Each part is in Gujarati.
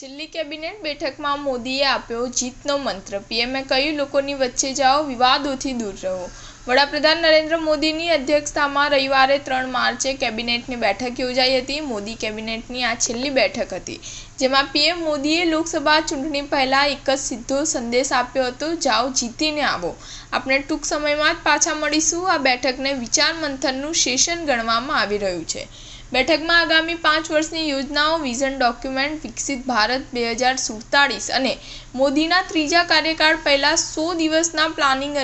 છેલ્લી કેબિનેટ બેઠકમાં મોદીએ આપ્યો જીતનો મંત્ર। પીએમએ કહ્યું, લોકોની વચ્ચે જાઓ, વિવાદોથી દૂર રહો। વડાપ્રધાન નરેન્દ્ર મોદીની અધ્યક્ષતામાં રવિવારે 3 માર્ચે કેબિનેટની બેઠક યોજાઈ હતી। મોદી કેબિનેટની આ છેલ્લી બેઠક હતી, જેમાં પીએમ મોદીએ લોકસભા ચૂંટણી પહેલા એક જ સીધો સંદેશ આપ્યો હતો, જાઓ, જીતીને આવો। આપણે ટૂંક સમયમાં જ પાછા મળીશું। આ બેઠકને વિચાર મંથનનું સેશન ગણવામાં આવી રહ્યું છે। બેઠકમાં આગામી 5 વર્ષની યોજનાઓ, વિઝન ડોક્યુમેન્ટ, વિકસિત ભારત 2047 અને મોદીના ત્રીજા કાર્યકાળ પહેલા 100 દિવસના પ્લાનિંગ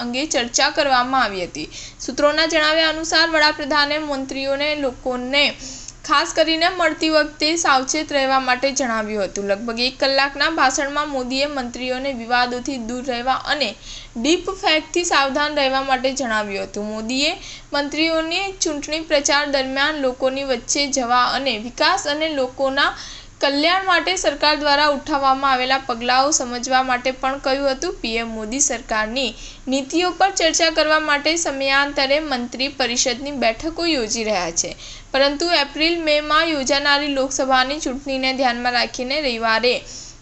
અંગે ચર્ચા કરવામાં આવી હતી। સૂત્રોના જણાવ્યા અનુસાર વડાપ્રધાને મંત્રીઓને લોકોને ખાસ કરીને મળતી વખતે સાવચેત રહેવા માટે જણાવ્યું હતું। લગભગ 1 કલાકના ભાષણમાં મોદીએ મંત્રીઓને વિવાદોથી દૂર રહેવા અને ડીપ ફેકથી સાવધાન રહેવા માટે જણાવ્યું હતું। મોદીએ મંત્રીઓને ચૂંટણી પ્રચાર દરમિયાન લોકોની વચ્ચે જવા અને વિકાસ અને લોકોના કલ્યાણ માટે સરકાર દ્વારા ઉઠાવવામાં આવેલા પગલાંઓ સમજવા માટે પણ કહ્યું હતું। પીએમ મોદી સરકારની નીતિઓ પર ચર્ચા કરવા માટે સમયાંતરે મંત્રી પરિષદની બેઠકો યોજી રહ્યા છે, પરંતુ એપ્રિલ-મેમાં યોજાનારી લોકસભાની ચૂંટણીને ધ્યાનમાં રાખીને રવિવારે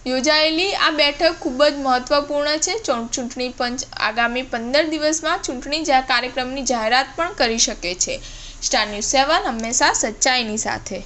યોજાયેલી આ બેઠક ખૂબ જ મહત્વપૂર્ણ છે। ચૂંટણી પંચ આગામી 15 દિવસમાં ચૂંટણી કાર્યક્રમની જાહેરાત પણ કરી શકે છે। સ્ટાર ન્યૂઝ 7 હંમેશા સચ્ચાઈની સાથે।